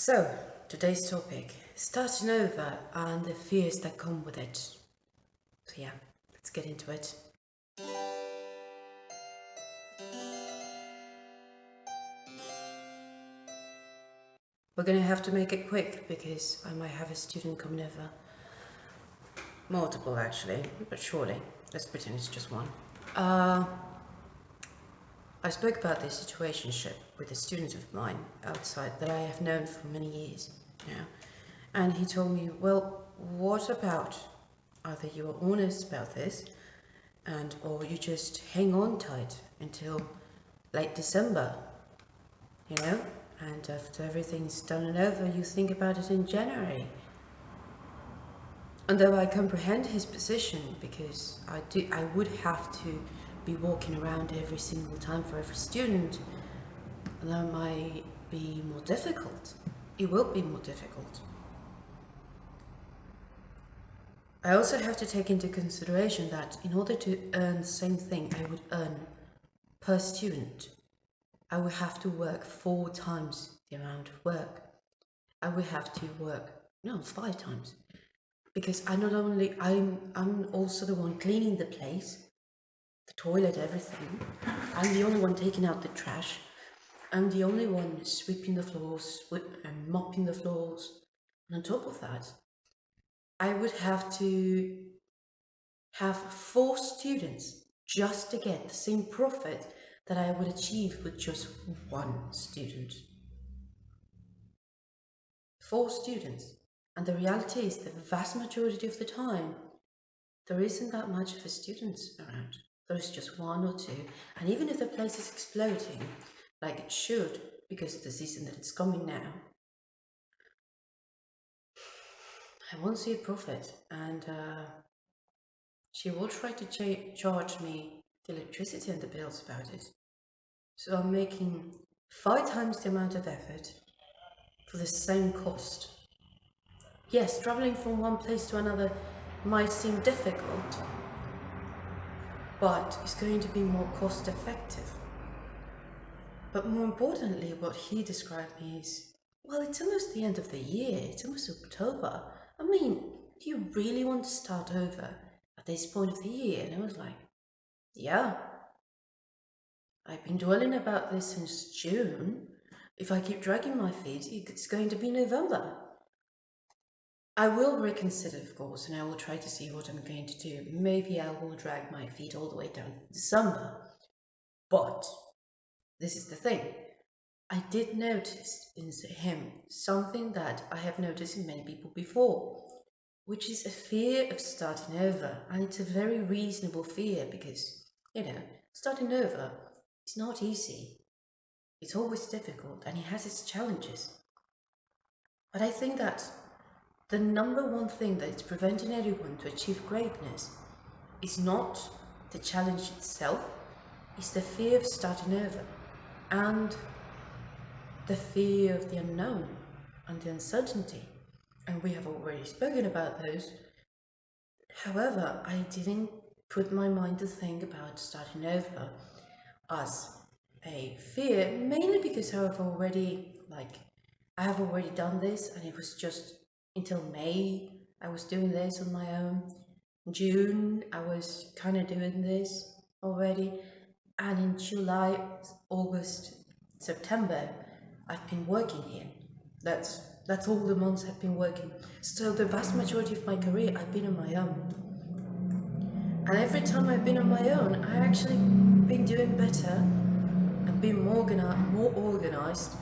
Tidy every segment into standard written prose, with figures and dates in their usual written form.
So, today's topic, starting over and the fears that come with it. So yeah, let's get into it. We're gonna have to make it quick because I might have a student coming over. Multiple actually, but surely. Let's pretend it's just one. I spoke about this situationship with a student of mine outside that I have known for many years now. And he told me, well, what about either you are honest about this and or you just hang on tight until late December, and after everything's done and over, you think about it in January. And though I comprehend his position, because I would have to be walking around every single time for every student, and that might be more difficult. It will be more difficult. I also have to take into consideration that in order to earn the same thing I would earn per student, I would have to work 4 times the amount of work. I would have to work, no, 5 times. Because I'm also the one cleaning the place, the toilet, everything. I'm the only one taking out the trash. I'm the only one sweeping the floors and mopping the floors. And on top of that, I would have to have 4 students just to get the same profit that I would achieve with just 1 student. 4 students. And the reality is the vast majority of the time, there isn't that much of a students around. There's just 1 or 2. And even if the place is exploding, like it should, because of the season that it's coming now, I won't see a profit. And she will try to charge me the electricity and the bills about it. So I'm making 5 times the amount of effort for the same cost. Yes, traveling from one place to another might seem difficult, but it's going to be more cost effective. But more importantly, what he described me is, well, it's almost the end of the year, it's almost October. I mean, do you really want to start over at this point of the year? And I was like, yeah, I've been dwelling about this since June. If I keep dragging my feet, it's going to be November. I will reconsider, of course, and I will try to see what I'm going to do. Maybe I will drag my feet all the way down to December. But this is the thing. I did notice in him something that I have noticed in many people before, which is a fear of starting over. And it's a very reasonable fear because, starting over is not easy. It's always difficult and it has its challenges. But I think that the number one thing that is preventing anyone to achieve greatness is not the challenge itself, it's the fear of starting over and the fear of the unknown and the uncertainty. And we have already spoken about those. However, I didn't put my mind to think about starting over as a fear, mainly because I have already done this, and it was just until May I was doing this on my own. June I was kind of doing this already, and in July, August, September I've been working here. That's all the months I've been working. So the vast majority of my career I've been on my own. And every time I've been on my own, I actually been doing better and been more organized.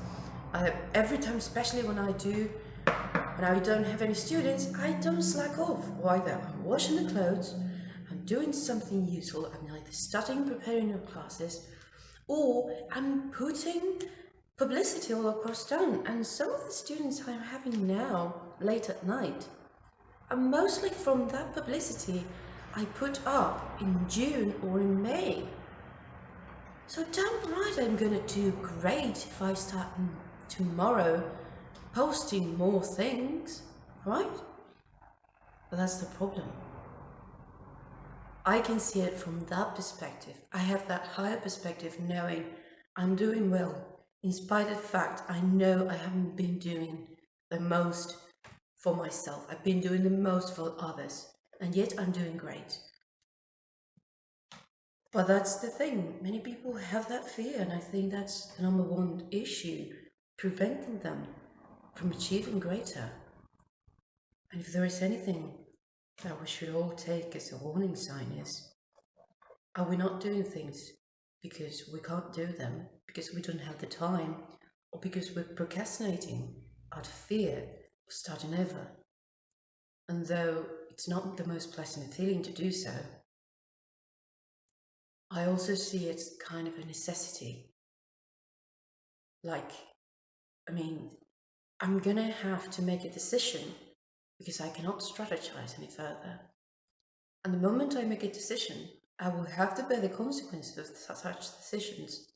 Every time, especially when I don't have any students, I don't slack off. Either I'm washing the clothes, I'm doing something useful, I'm either studying, preparing your classes, or I'm putting publicity all across town. And some of the students I'm having now, late at night, are mostly from that publicity I put up in June or in May. So damn right I'm gonna do great if I start tomorrow posting more things, right? But that's the problem. I can see it from that perspective. I have that higher perspective knowing I'm doing well In spite of the fact I know I haven't been doing the most for myself. I've been doing the most for others, and yet I'm doing great. But that's the thing, many people have that fear, and I think that's the number one issue, preventing them from achieving greater. And if there is anything that we should all take as a warning sign is, are we not doing things because we can't do them, because we don't have the time, or because we're procrastinating out of fear of starting over? And though it's not the most pleasant feeling to do so, I also see it's kind of a necessity. Like, I mean, I'm gonna have to make a decision because I cannot strategize any further. And the moment I make a decision, I will have to bear the consequences of such decisions,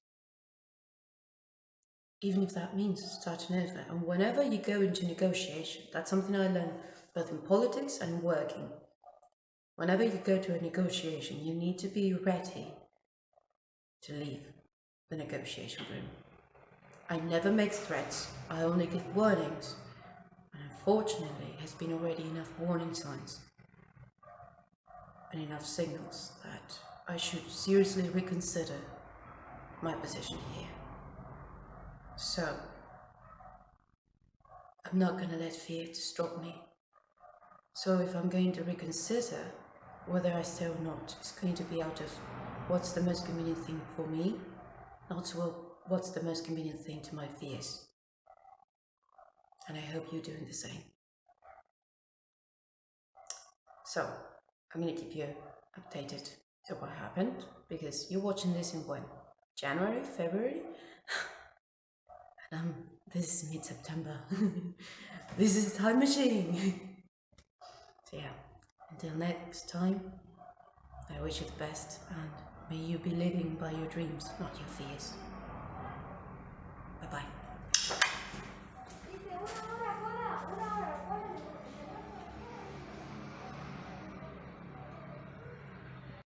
even if that means starting over. And whenever you go into negotiation, that's something I learned both in politics and working. Whenever you go to a negotiation, you need to be ready to leave the negotiation room. I never make threats, I only give warnings. And unfortunately, it has been already enough warning signs and enough signals that I should seriously reconsider my position here. So, I'm not going to let fear to stop me. So if I'm going to reconsider whether I stay or not, it's going to be out of what's the most convenient thing for me, not what's the most convenient thing to my fears. And I hope you're doing the same. So, I'm going to keep you updated to what happened, because you're watching this in when? January? February? And this is mid-September. This is Time Machine. So yeah, until next time, I wish you the best, and may you be living by your dreams, not your fears. Bye-bye.